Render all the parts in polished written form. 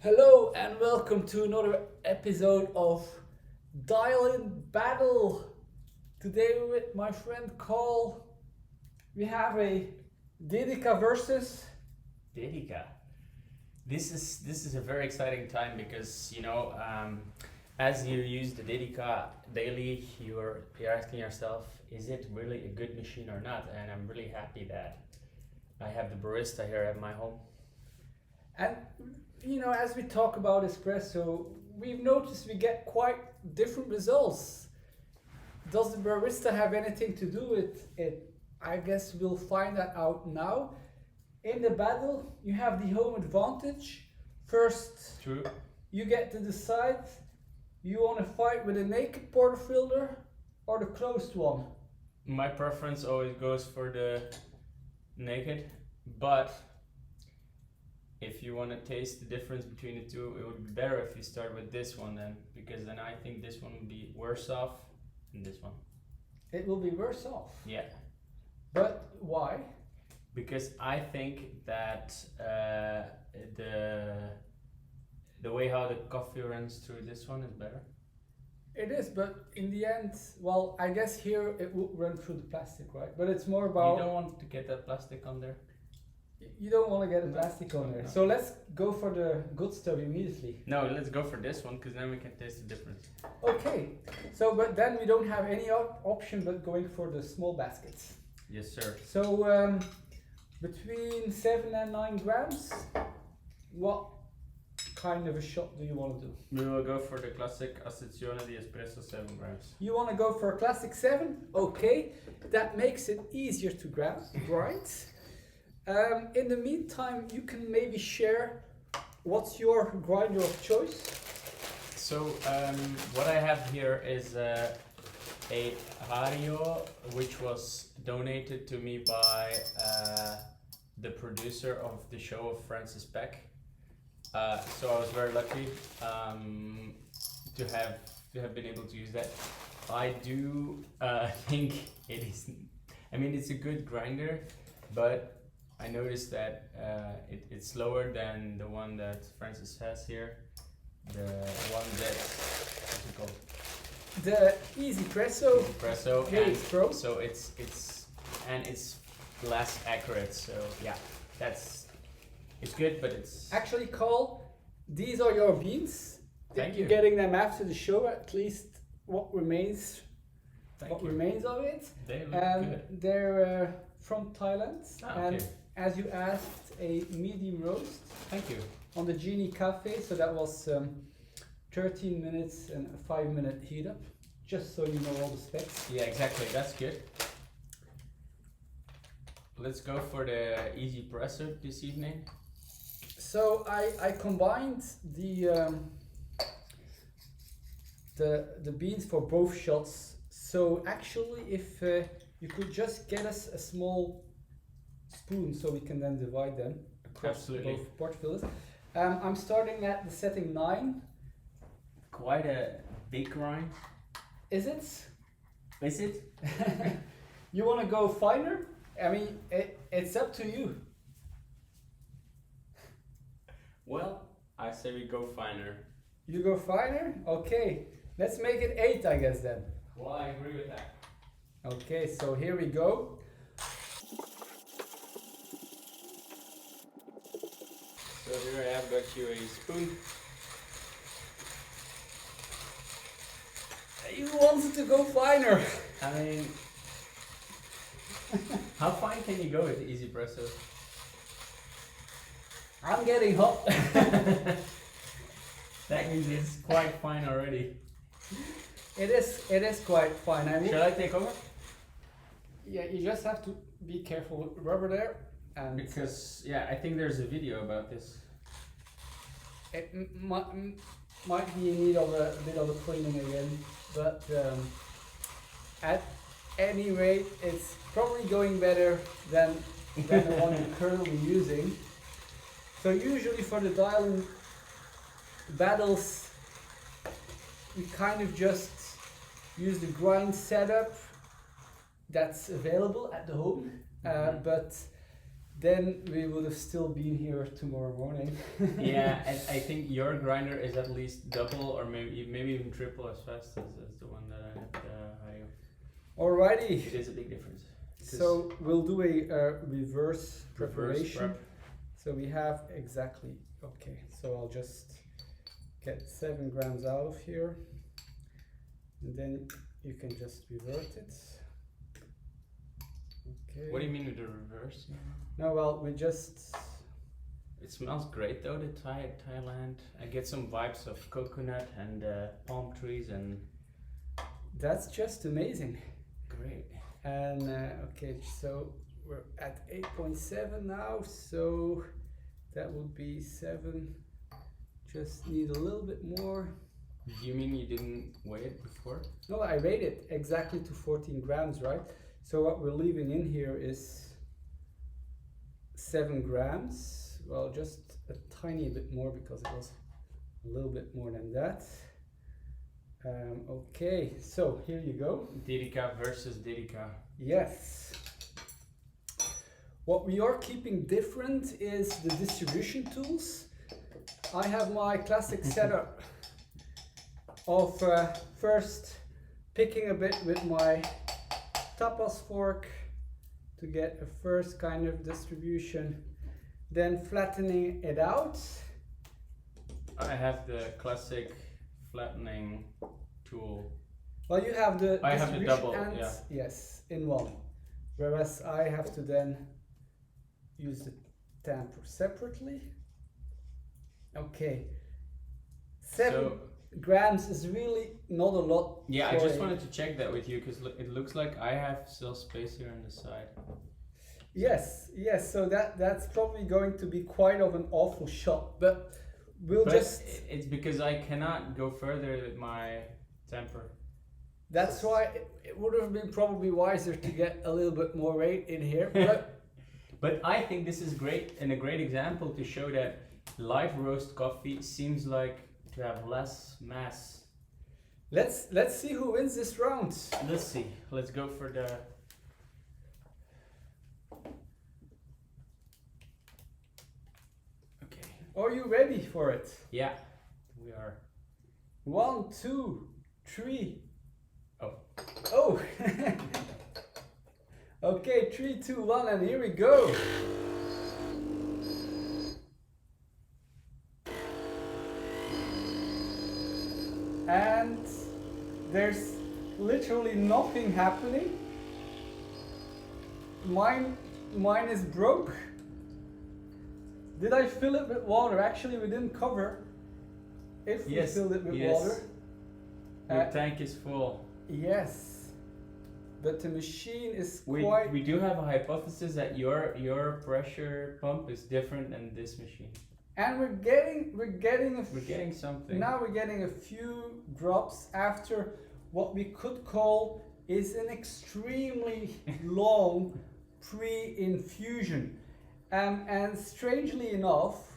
Hello and welcome to another episode of Dial in Battle. Today with my friend Carl, we have a Dedica versus. Dedica. This is a very exciting time because as you use the Dedica daily, you're asking yourself, is it really a good machine or not? And I'm really happy that I have the barista here at my home. And as we talk about espresso, we've noticed we get quite different results. Does the barista have anything to do with it? I guess we'll find that out now. In the battle, you have the home advantage. First, True. you get to decide you want to fight with a naked porterfilter or the closed one. My preference always goes for the naked, but if you want to taste the difference between the two, it would be better if you start with this one then, because then I think this one would be worse off than this one. It will be worse off. Yeah, But why? because I think that the way how the coffee runs through this one is better. It is, but in the end, well, I guess here it will run through the plastic, right? But it's more You about don't want to get that plastic on there. you don't want to get the No. plastic on there. No. So let's go for the good stuff immediately. No, let's go for this one because then we can taste the difference. Okay. So, but then we don't have any option but going for the small baskets. Yes, sir. So between 7 and 9 grams, what kind of a shot do you want to do? We will go for the classic Accezione di Espresso 7 grams. You want to go for a classic 7? Okay, that makes it easier to grind. In the meantime, you can maybe share what's your grinder of choice. So what I have here is a Hario, which was donated to me by the producer of the show of Francis Peck. So I was very lucky to have been able to use that. I do think it is. I mean, it's a good grinder, but I noticed that it's slower than the one that Francis has here. The one that's what's it called? The Easy Presso Espresso. Helix Pro. So it's less accurate. So yeah, it's good, but it's Actually, Carl, these are your beans. Thank You're you. getting them after the show, at least what remains. Thank you. Remains of it. They look good. They're from Thailand, and Okay. as you asked, a medium roast Thank you. on the Genie Cafe. So that was 13 minutes and a 5-minute heat up, just so you know all the specs. Yeah, exactly. That's good. Let's go for the easy presser this evening. So I combined the beans for both shots. So actually, if you could just get us a small spoon, so we can then divide them across Absolutely. both portfilters. I'm starting at the setting 9. Quite a big grind. Is it? Is it? You want to go finer? I mean, it's up to you. Well, I say we go finer. You go finer? Okay. Let's make it 8, I guess then. Well, I agree with that. Okay, so here we go. So here I have got you a spoon. You wanted to go finer. I mean, how fine can you go with the easy presso? I'm getting hot. That means it's quite fine already. It is quite fine. I mean, Shall I take over? yeah, you just have to be careful with rubber there, and Because yeah, I think there's a video about this. it might be in need of a bit of a cleaning again, but at any rate, it's probably going better than the one you're currently using. So usually for the dial-in battles, we kind of just use the grind setup that's available at the home, but then we would have still been here tomorrow morning. Yeah, and I think your grinder is at least double or maybe even triple as fast as the one that I had higher. Alrighty. It is a big difference. So we'll do a reverse preparation. prep. So we have exactly, okay, so I'll just get 7 grams out of here, and then you can just revert it. Okay. What do you mean with the reverse? No, well, we just... It smells great though, the Thailand. I get some vibes of coconut and palm trees and... That's just amazing. Great. And okay, so we're at 8.7 now, so that would be 7. Just need a little bit more. You mean you didn't weigh it before? No, I weighed it exactly to 14 grams, right? So what we're leaving in here is 7 grams. Well, just a tiny bit more because it was a little bit more than that. Okay, so here you go. Dedica versus Dedica. Yes. What we are keeping different is the distribution tools. I have my classic setup of first picking a bit with my tapas fork to get a first kind of distribution, then flattening it out. I have the classic flattening tool. Well, you have the I have the distribution double, ends, yeah. yes, in one. Whereas I have to then use the tamper separately. Okay. 7 grams is really not a lot. Yeah, I just wanted to check that with you because it looks like I have still space here on the side. Yes, yes, so that's probably going to be quite of an awful shot, but it's because I cannot go further with my temper. That's why it would have been probably wiser to get a little bit more weight in here. But I think this is great and a great example to show that light roast coffee seems like to have less mass. Let's see who wins this round. Let's see. Let's go for the... Okay. Are you ready for it? Yeah, we are. 1, 2, 3. Oh. Oh. Okay, 3, 2, 1, and here we go. And there's literally nothing happening. Mine is broke. Did I fill it with water? Actually, we didn't cover if we filled it with water. Your tank is full. Yes, but the machine is We do have a hypothesis that your pressure pump is different than this machine. And we're getting something. Now we're getting a few drops after what we could call is an extremely long pre-infusion. And strangely enough,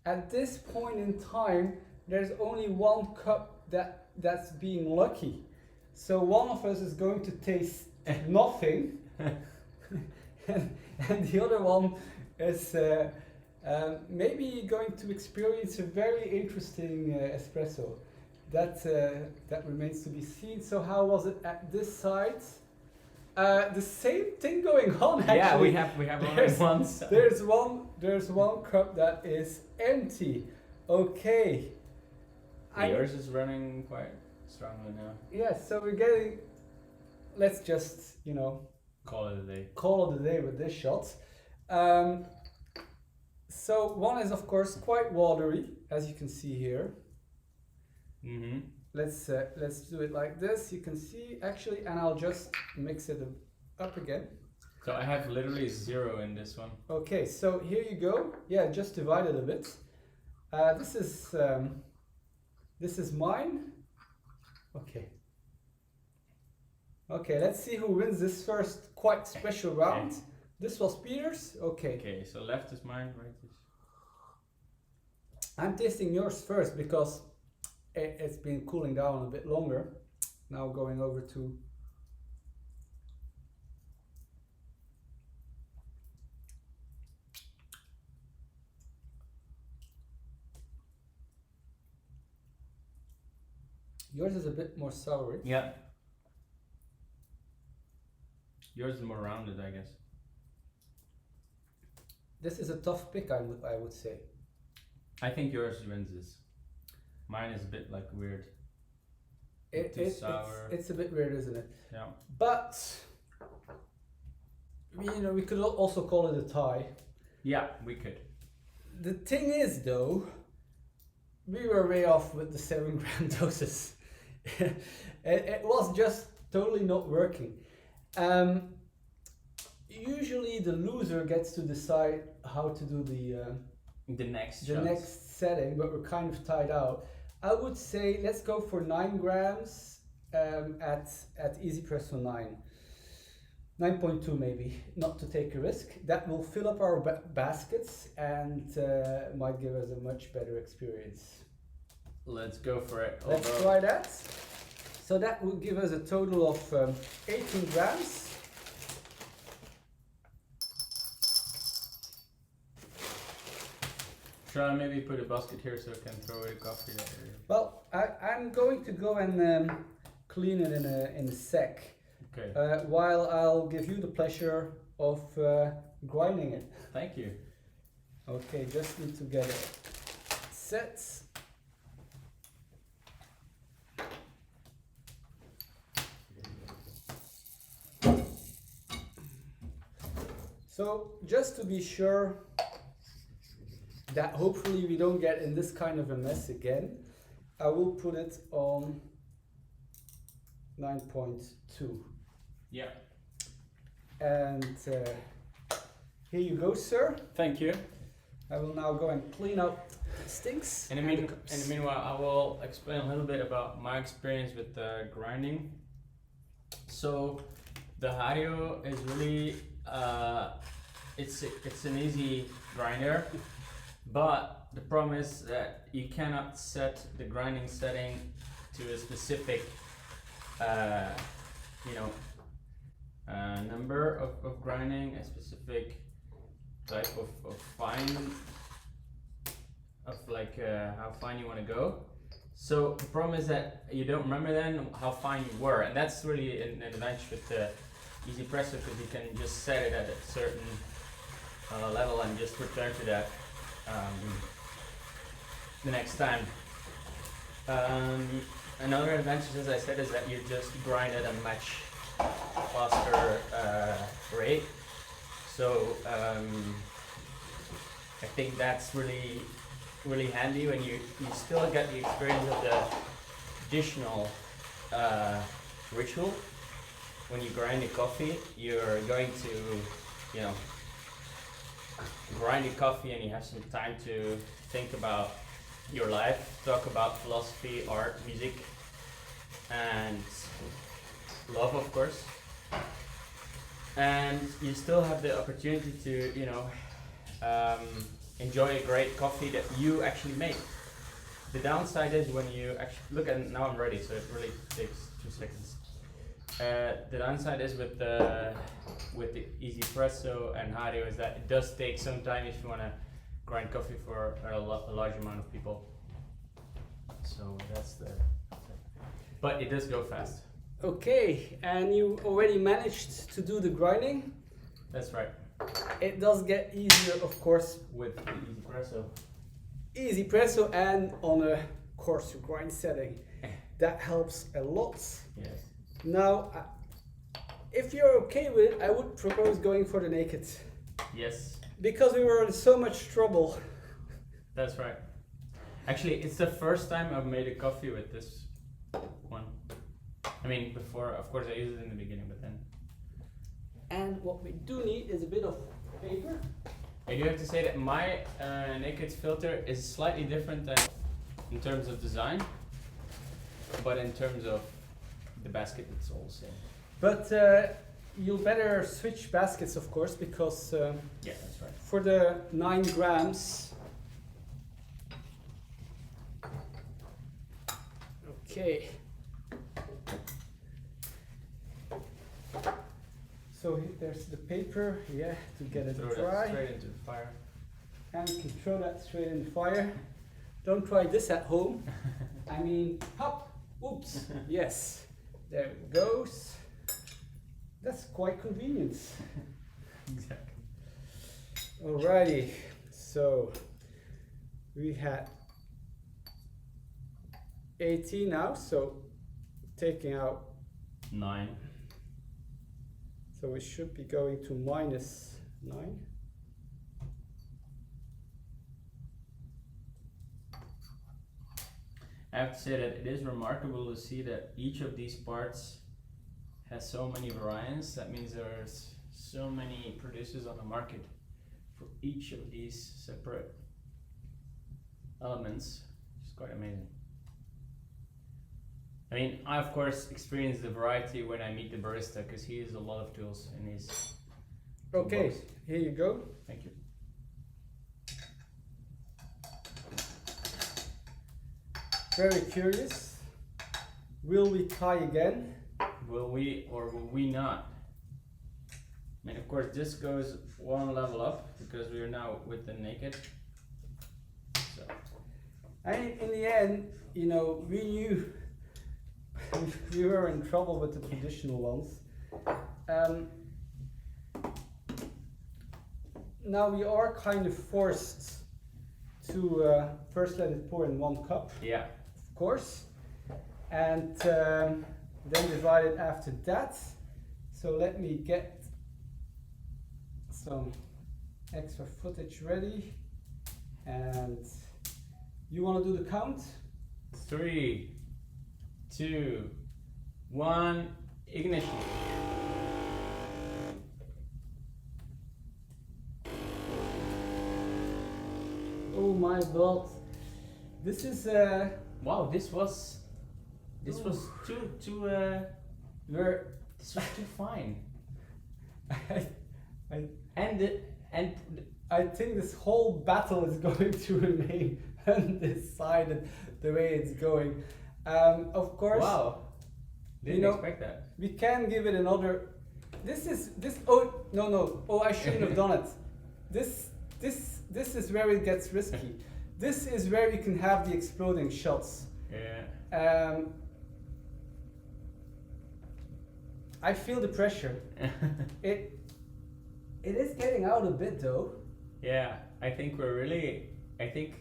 at this point in time, there's only 1 cup that's being lucky. So one of us is going to taste nothing, and the other one is maybe going to experience a very interesting espresso. That remains to be seen. So how was it at this side? The same thing going on actually. Yeah, we have only one side. There's one cup that is empty. Okay. Yours is running quite strongly now. Yeah, so we're getting. Let's just call it a day. Call it a day with this shot. So one is of course quite watery, as you can see here. Mm-hmm. Let's do it like this. You can see actually, and I'll just mix it up again. So I have literally 0 in this one. Okay, so here you go. Yeah, just divide it a bit. This is mine. Okay. Okay, let's see who wins this first quite special round. Okay. This was Peter's. Okay. Okay, so left is mine, right is... I'm tasting yours first because it's been cooling down a bit longer. Now going over to... Yours is a bit more sour. Yeah. Yours is more rounded, I guess. This is a tough pick, I would say. I think yours wins this. Mine is a bit like weird. Sour. It's a bit weird, isn't it? Yeah. But we could also call it a tie. Yeah, we could. The thing is, though, we were way off with the 7 gram doses. It was just totally not working. Usually the loser gets to decide how to do the next setting, but we're kind of tied out. I would say let's go for 9 grams at Easy Presso 9.2 maybe, not to take a risk. That will fill up our baskets and might give us a much better experience. Let's go for it. Let's try that. So that will give us a total of 18 grams. Should I maybe put a basket here so I can throw away the coffee later? Well, I'm going to go and clean it in a sec. Okay. While I'll give you the pleasure of grinding it. Thank you. Okay, just need to get it set. So just to be sure that hopefully we don't get in this kind of a mess again, I will put it on 9.2. Yeah. And here you go, sir. Thank you. I will now go and clean out the stinks. In the meanwhile, I will explain a little bit about my experience with grinding. So the Hario is really it's an easy grinder, but the problem is that you cannot set the grinding setting to a specific number of grinding, a specific type of fine, of like how fine you want to go. So the problem is that you don't remember then how fine you were, and that's really an advantage with the Easy Presso, because you can just set it at a certain level and just return to that the next time. Another advantage, as I said, is that you just grind at a much faster rate. So I think that's really handy when you still get the experience of the traditional ritual. When you grind the coffee, you're going to, grind the coffee, and you have some time to think about your life, talk about philosophy, art, music, and love, of course. And you still have the opportunity to, enjoy a great coffee that you actually make. The downside is when you actually look at, now I'm ready, so it really takes 2 seconds. The downside is with the Easy Presso and Hario is that it does take some time if you want to grind coffee for a large amount of people. So that's but it does go fast. Okay, and you already managed to do the grinding. That's right. It does get easier, of course, with the Easy Presso. Easy Presso and on a coarser grind setting. That helps a lot. Yes. Now, if you're okay with it, I would propose going for the naked. Yes. Because we were in so much trouble. That's right. Actually, it's the first time I've made a coffee with this one. I mean, before, of course, I used it in the beginning, but then. And what we do need is a bit of paper. I do have to say that my naked filter is slightly different than in terms of design, but in terms of the basket, it's all the same. But you'll better switch baskets, of course, because yeah, that's right. For the 9 grams. Okay. So there's the paper, yeah, to get it Throw dry. that straight into the fire. And you can throw that straight in the fire. Don't try this at home. I mean, hop. Oops. Yes. There it goes. That's quite convenient. Exactly. Alrighty. So we had 18 now. So taking out. 9. So we should be going to minus 9. I have to say that it is remarkable to see that each of these parts has so many variants. That means there's so many producers on the market for each of these separate elements. It's quite amazing. I mean, I of course experience the variety when I meet the barista because he has a lot of tools in his Okay, toolbox. here you go. Thank you. Very curious. Will we tie again? Will we or will we not? I mean, of course, this goes one level up because we are now with the naked. So, And in the end, you know, we knew we were in trouble with the traditional ones. Now we are kind of forced to first let it pour in 1 cup, yeah. of course, and then divide it after that. So let me get some extra footage ready, and you want to do the count? 3, 2, 1, ignition. Oh my god, this is Wow, this was too we're this was too fine. I And I think this whole battle is going to remain undecided the way it's going. Of course, wow, didn't you know, expect that. we can give it another. Oh no, oh I shouldn't have done it. This is where it gets risky. This is where you can have the exploding shots. Yeah. I feel the pressure. It is getting out a bit though. Yeah, I think we're really. I think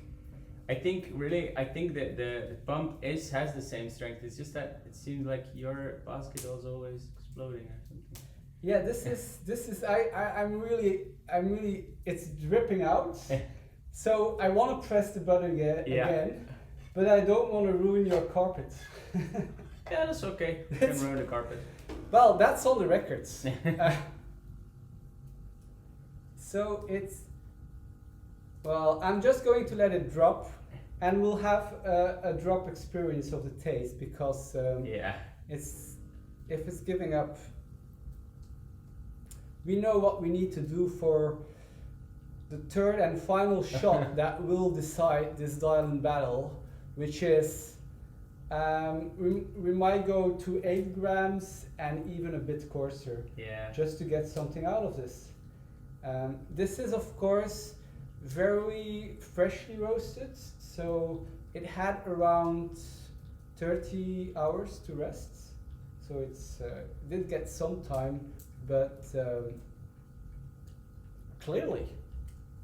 that the pump has the same strength. It's just that it seems like your basket is always exploding or something. Yeah, this is I'm really it's dripping out. So I want to press the button again, but I don't want to ruin your carpet. Yeah, that's okay. You can ruin the carpet. Well, that's on the records. So I'm just going to let it drop, and we'll have a drop experience of the taste because Yeah. if it's giving up, we know what we need to do for the third and final shot that will decide this dial-in battle, which is we might go to 8 grams and even a bit coarser, Yeah. just to get something out of this. This is of course very freshly roasted, so it had around 30 hours to rest, so it did get some time, but clearly,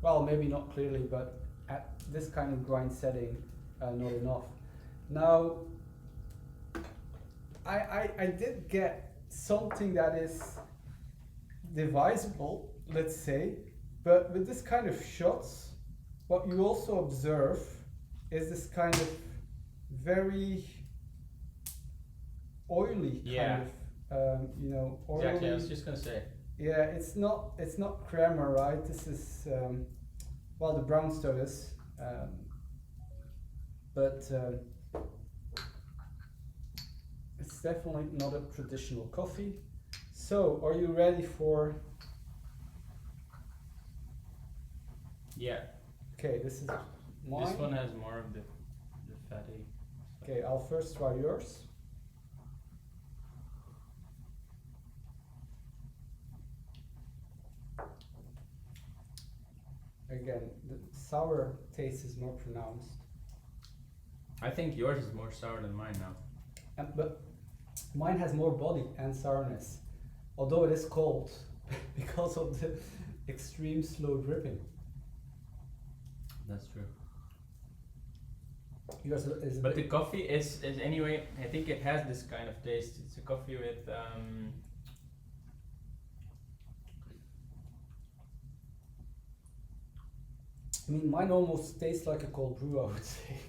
well, maybe not clearly, but at this kind of grind setting, not enough. Now, I did get something that is divisible, let's say, but with this kind of shots, what you also observe is this kind of very oily kind of, oily. Exactly. I was just gonna say. Yeah, it's not crema, right? This is the brownstone is, but it's definitely not a traditional coffee. So, are you ready for? Yeah. Okay, this is mine. This one has more of the fatty. Okay, I'll first try yours. Again, the sour taste is more pronounced. I think yours is more sour than mine now. but mine has more body and sourness, although it is cold because of the extreme slow dripping. That's true. Yours is a But the bit, coffee is anyway. I think it has this kind of taste. It's a coffee with I mean, mine almost tastes like a cold brew, I would say.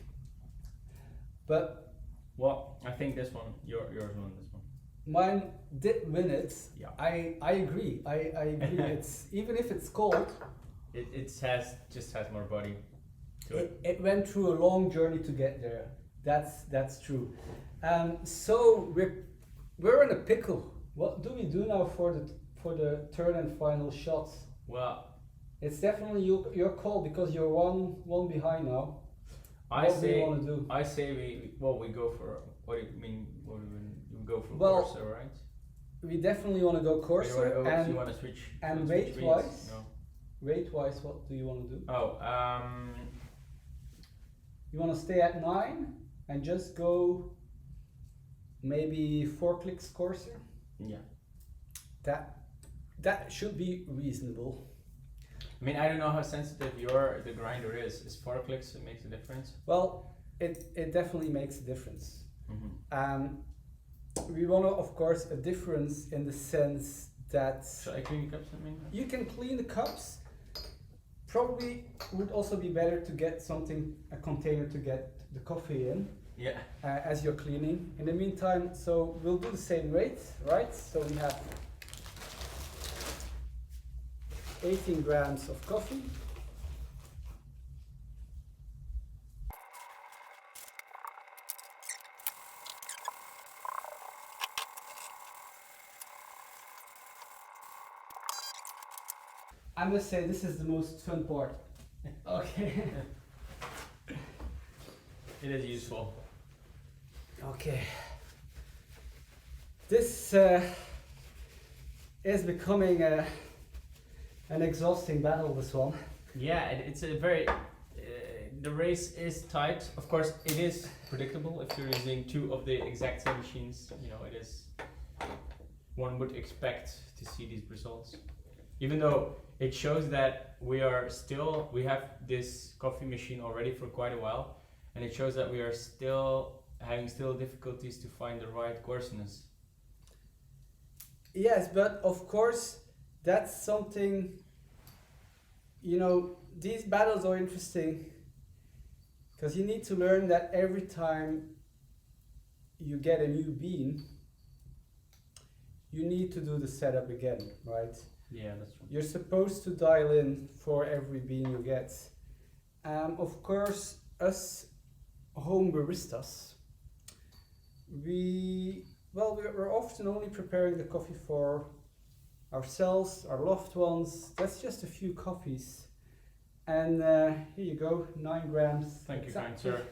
But well, I think this one, yours won this one. mine did win it. Yeah. I agree. I agree. It's even if it's cold, It just has more body to it. it went through a long journey to get there. That's true. So we're in a pickle. What do we do now for the third and final shot? Well, It's definitely your call because you're one behind now. I What do you say want to do? I say we go for what do you mean? What do you go for? Well, Corso, right? We definitely want to go Corso you and want to switch? and you wanna switch weight-wise? beans? No. weight-wise, what do you want to do? Oh, You want to stay at 9 and just go maybe 4 clicks coarser? yeah. That should be reasonable. I mean, I don't know how sensitive the grinder is. Is 4 clicks it makes a difference? Well, it definitely makes a difference. Mm-hmm. We want to, of course, a difference in the sense that Shall I clean the cups? I mean, you can clean the cups. Probably would also be better to get a container to get the coffee in yeah. as you're cleaning. In the meantime, so we'll do the same rate, right? So we have 18 grams of coffee. I must say this is the most fun part. Okay. It is useful. Okay. This is becoming an exhausting battle, this one. Yeah, it's a very. The race is tight. Of course, it is predictable if you're using two of the exact same machines. You know, it is. One would expect to see these results, even though it shows that we have this coffee machine already for quite a while, and it shows that we are still having difficulties to find the right coarseness. Yes, but of course, that's something, these battles are interesting because you need to learn that every time you get a new bean, you need to do the setup again, right? Yeah, that's true. You're supposed to dial in for every bean you get. Of course, us home baristas, we're often only preparing the coffee for ourselves, our loved ones. That's just a few coffees. And here you go, 9 grams. Thank you, kind exactly.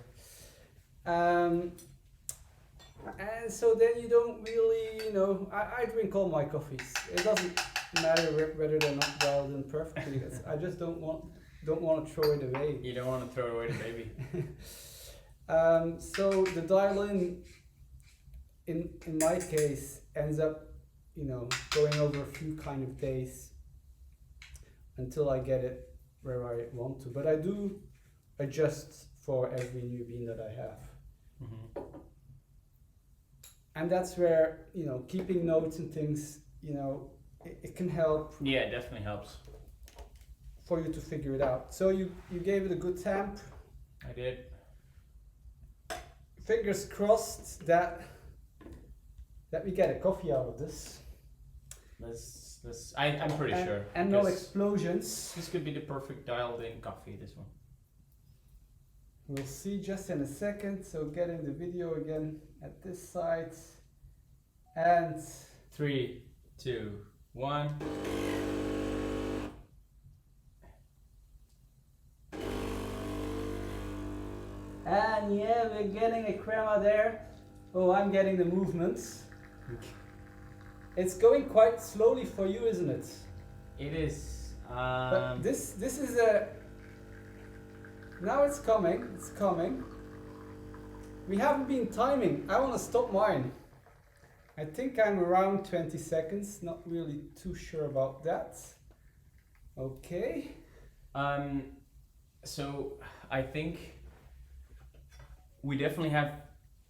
sir. And so then you don't really, I drink all my coffees. It doesn't matter whether they're not dialed in perfectly. I just don't want to throw it away. You don't want to throw away the baby. So the dial in my case ends up, going over a few kind of days until I get it where I want to. But I do adjust for every new bean that I have. Mm-hmm. And that's where, keeping notes and things, it can help. Yeah, it definitely helps. For you to figure it out. So you gave it a good temp. I did. Fingers crossed that we get a coffee out of this. I'm pretty sure. And no explosions. This could be the perfect dialed in coffee, this one. We'll see just in a second. So getting the video again at this side. And 3, 2, 1. And yeah, we're getting a crema there. Oh, I'm getting the movements. It's going quite slowly for you, isn't it? It is. But this is a. Now it's coming. It's coming. We haven't been timing. I want to stop mine. I think I'm around 20 seconds. Not really too sure about that. Okay. So I think we definitely have.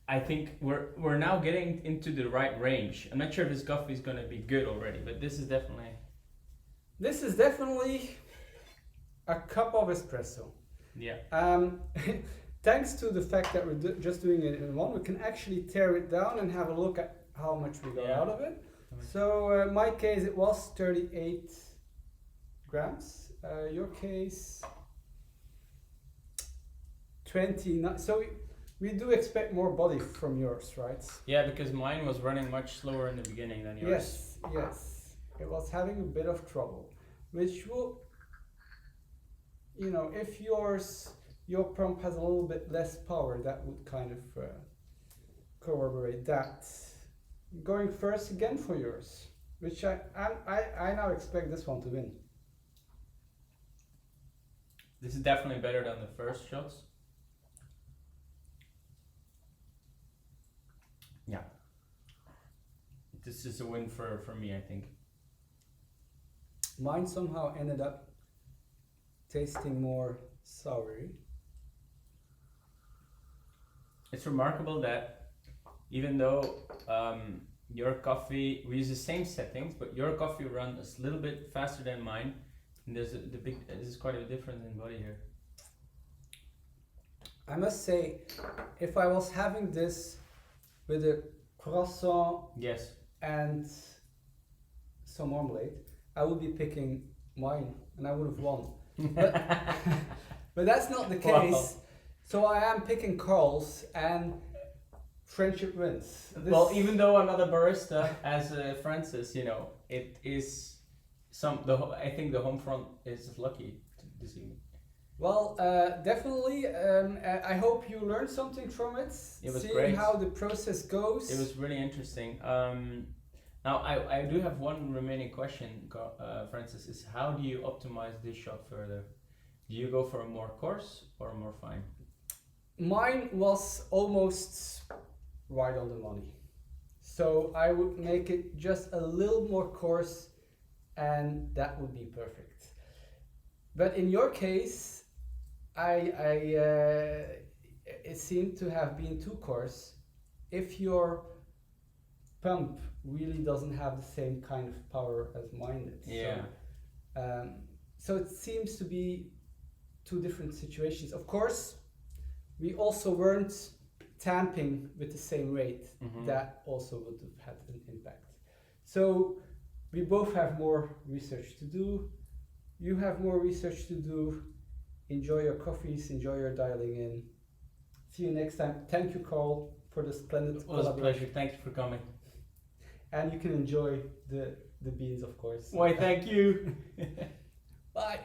I think we're now getting into the right range. I'm not sure if this coffee is gonna be good already, but this is definitely. This is definitely a cup of espresso. Yeah. Thanks to the fact that we're just doing it in one, we can actually tear it down and have a look at how much we got out of it. So in my case it was 38 grams. Your case 29. So we do expect more body from yours, right? Yeah, because mine was running much slower in the beginning than yours. Yes, yes. It was having a bit of trouble, which will, you know, if your pump has a little bit less power, that would kind of corroborate that. Going first again for yours, which I now expect this one to win. This is definitely better than the first shots. Yeah. This is a win for me, I think. Mine somehow ended up tasting more soury. It's remarkable that even though your coffee, we use the same settings, but your coffee runs a little bit faster than mine. And this is quite a difference in body here. I must say, if I was having this with a croissant Yes. and some marmalade, I would be picking mine and I would have won. But that's not the case. Wow. So I am picking Carl's and friendship wins. Well, even though I'm not a barista as Francis, you know, it is I think the home front is lucky this evening. Well, definitely. I hope you learned something from it. It was Seeing great. how the process goes. It was really interesting. Now I do have one remaining question, Francis. Is how do you optimize this shot further? Do you go for a more coarse or a more fine? Mine was almost right on the money. So I would make it just a little more coarse and that would be perfect. But in your case, it seemed to have been too coarse. If your pump really doesn't have the same kind of power as mine did. Yeah. So it seems to be two different situations. Of course, we also weren't tamping with the same rate. Mhm. That also would have had an impact. So we both have more research to do. You have more research to do. Enjoy your coffees, enjoy your dialing in. See you next time. Thank you, Carl, for the splendid It was a pleasure. Thank you for coming. And you can enjoy the beans, of course. Why, thank you. Bye.